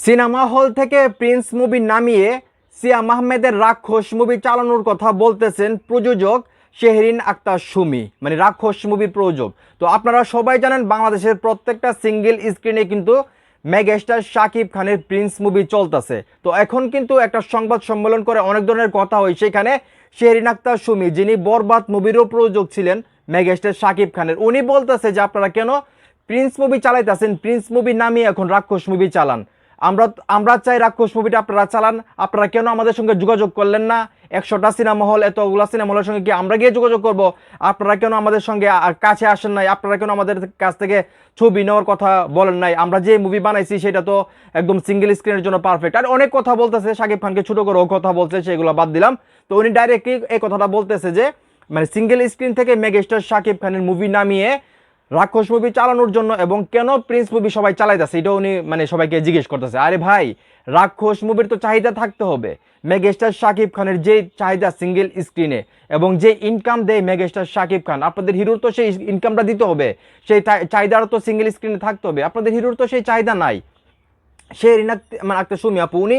Cinema hall থেকে Prince movie নামিয়ে সিয়াম আহমেদের রাক্ষস মুভি চালানোর কথা বলতেছেন প্রযোজক শেহরিন আক্তার সুমি, মানে রাক্ষস মুভির প্রযোজক। তো আপনারা সবাই জানেন বাংলাদেশের প্রত্যেকটা সিঙ্গেল স্ক্রিনে কিন্তু মেগাস্টার শাকিব খানের প্রিন্স মুভি চলতেছে। তো এখন কিন্তু একটা সংবাদ সম্মেলন করে অনেক ধরনের কথা হয়, সেখানে শেহরিন আক্তার সুমি, যিনি বরবাদ মুভিরও প্রযোজক ছিলেন মেগাস্টার শাকিব খানের, উনি বলতেছে যে আপনারা কেন প্রিন্স মুভি চালাইতেছেন, প্রিন্স মুভি নামিয়ে এখন রাক্ষস মুভি চালান। আমরা আমরা চাই রাক্ষস মুভিটা আপনারা চালান, আপনারা কেন আমাদের সঙ্গে যোগাযোগ করলেন না? 100টা সিনেমা হল, এতগুলা সিনেমা হলের সঙ্গে কি আমরা গিয়ে যোগাযোগ করব? আপনারা কেন আমাদের সঙ্গে কাছে আসেন নাই? আপনারা কেন আমাদের কাছ থেকে ছবি নেওয়ার কথা বলেন নাই? আমরা যে মুভি বানাইছি সেটা তো একদম সিঙ্গেল স্ক্রিনের জন্য পারফেক্ট। আর অনেক কথা বলতেছে, শাকিব খানকে ছোটো করেও কথা বলছে, সেগুলো বাদ দিলাম। তো উনি ডাইরেক্টলি এই কথাটা বলতেছে যে মানে সিঙ্গেল স্ক্রিন থেকে মেগাস্টার শাকিব খানের মুভি নামিয়ে রাক্ষস মুভি চালানোর জন্য এবং কেন প্রিন্স মুভি সবাই চালাইতেছে, এটা উনি মানে সবাইকে জিজ্ঞেস করতেছে। আরে ভাই, রাক্ষস মুভির তো চাহিদা থাকতে হবে। মেগাস্টার শাকিব খানের যে চাহিদা সিঙ্গেল স্ক্রিনে এবং যে ইনকাম দেয় মেগাস্টার শাকিব খান, আপনাদের হিরোর তো সেই ইনকামটা দিতে হবে, সেই চাহিদাটা তো সিঙ্গেল স্ক্রিনে থাকতে হবে। আপনাদের হিরোর তো সেই চাহিদা নাই। সে মানে আক্তার সুমি আপু, উনি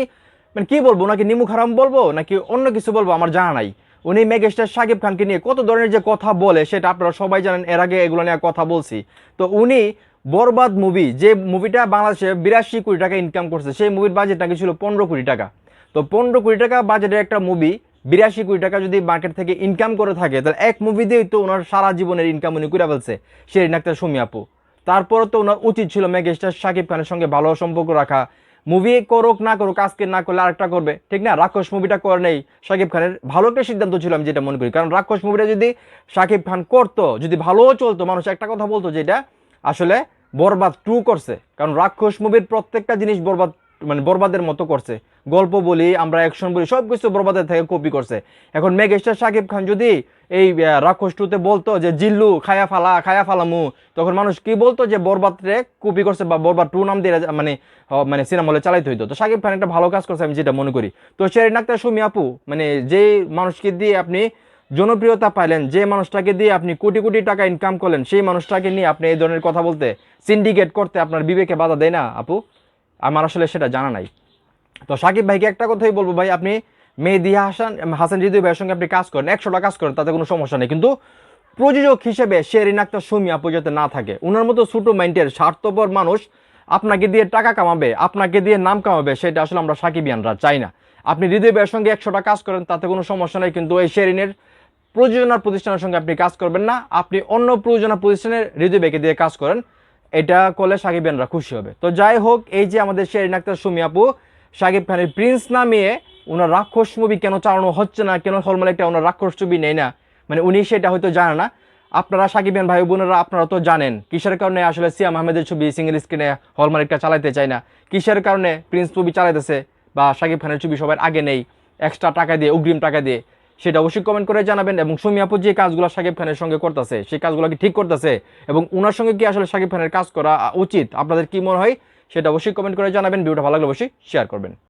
মানে কি বলবো, নাকি নিমুখ হারাম বলবো নাকি অন্য কিছু বলবো আমার জানা নাই। উনি মেগাস্টার শাকিব খানকে নিয়ে কত ধরনের যে কথা বলে সেটা আপনারা সবাই জানেন, এর আগে এগুলো নিয়ে কথা বলছি। তো উনি বরবাদ মুভি, যে মুভিটা বাংলাদেশে 82 কোটি টাকা ইনকাম করছে, সেই মুভির বাজেট নাকি ছিল 15 কোটি টাকা। তো 15 কোটি টাকা বাজেটের একটা মুভি 82 কোটি টাকা যদি মার্কেট থেকে ইনকাম করে থাকে, তাহলে এক মুভি দিয়েই তো ওনার সারা জীবনের ইনকাম উনি করে ফেলছে শেহরিন আক্তার সুমি আপু। তারপরে তো ওনার উচিত ছিল মেগাস্টার শাকিব খানের সঙ্গে ভালো সম্পর্ক রাখা। মুভি করুক না করুক, আজকে না করলে আরেকটা করবে, ঠিক না? রাক্ষস মুভিটা করে নেই শাকিব খানের, ভালো একটা সিদ্ধান্ত ছিল আমি যেটা মনে করি। কারণ রাক্ষস মুভিটা যদি শাকিব খান করতো, যদি ভালোও চলতো, মানুষ একটা কথা বলতো যেটা আসলে বরবাদ 2 করছে। কারণ রাক্ষস মুভির প্রত্যেকটা জিনিস বরবাদ মানে বরবাদের মতো করছে। গল্প বলি, আমরা অ্যাকশন বলি, সব কিছু বরবাদের থেকে কপি করছে। এখন মেগাস্টার শাকিব খান যদি এই রাক্ষস 2-তে বলতো যে জিল্লু খায়া ফালামু, তখন মানুষ কি বলতো যে বরবাদরে কপি করছে বা বরবাদ 2 নাম দিয়ে মানে মানে সিনেমা হলে চালাইতে হইতো। তো শাকিব খান একটা ভালো কাজ করছে আমি যেটা মনে করি। তো শেহরিন আক্তার সুমি আপু, মানে যে মানুষকে দিয়ে আপনি জনপ্রিয়তা পাইলেন, যে মানুষটাকে দিয়ে আপনি কোটি কোটি টাকা ইনকাম করলেন, সেই মানুষটাকে নিয়ে আপনি এই ধরনের কথা বলতে, সিন্ডিকেট করতে আপনার বিবেকে বাধা দেয় না আপু? আমার আসলে সেটা জানা নাই। তো শাকিব ভাইকে একটা কথাই বলবো, ভাই আপনি মেহেদী হাসান হৃদয় ভাইয়ের সঙ্গে আপনি কাজ করেন, 100টা কাজ করেন, তাতে কোনো সমস্যা নেই। কিন্তু প্রযোজক হিসেবে শেহরিন আক্তার সুমি আপু যাতে না থাকে, ওনার মতো ছোটো মাইন্ডের স্বার্থপর মানুষ আপনাকে দিয়ে টাকা কামাবে, আপনাকে দিয়ে নাম কামাবে, সেটা আসলে আমরা সাকিবিয়ানরা চাই না। আপনি হৃদয় ভাইয়ের সঙ্গে 100টা কাজ করেন, তাতে কোনো সমস্যা নেই। কিন্তু এই শেহরিনের প্রযোজনা প্রতিষ্ঠানের সঙ্গে আপনি কাজ করবেন না, আপনি অন্য প্রযোজনা প্রতিষ্ঠানের হৃদয় ভাইকে দিয়ে কাজ করেন, এটা করলে সাকিবিয়ানরা খুশি হবে। তো যাই হোক, এই যে আমাদের শেহরিন আক্তার সুমি আপু শাকিব খানের প্রিন্স নামিয়ে ওনার রাক্ষস মুভি কেন চালানো হচ্ছে না, কেন হলমার্কটা ওনার রাক্ষস ছবি নেই না, মানে উনি সেটা হয়তো জানে না। আপনারা সাকিবিয়ান ভাই বোনেরা আপনারা তো জানেন কিসের কারণে আসলে সিয়াম আহমেদের ছবি সিঙ্গেল স্ক্রিনে হলমার্কটা চালাইতে চায় না, কিসের কারণে প্রিন্স মুভি চালাইতেছে বা শাকিব খানের ছবি সবার আগে নেই এক্সট্রা টাকা দিয়ে, অগ্রিম টাকা দিয়ে, সেটা অবশ্যই কমেন্ট করে জানাবেন। এবং সুমি আপু যে কাজগুলো শাকিব খানের সঙ্গে করতেছে, সেই কাজগুলো কি ঠিক করতেছে এবং ওনার সঙ্গে কি আসলে শাকিব খানের কাজ করা উচিত, আপনাদের কি মনে হয় সেটা অবশ্যই কমেন্ট করে জানাবেন। ভিডিওটা ভালো লাগলে অবশ্যই শেয়ার করবেন।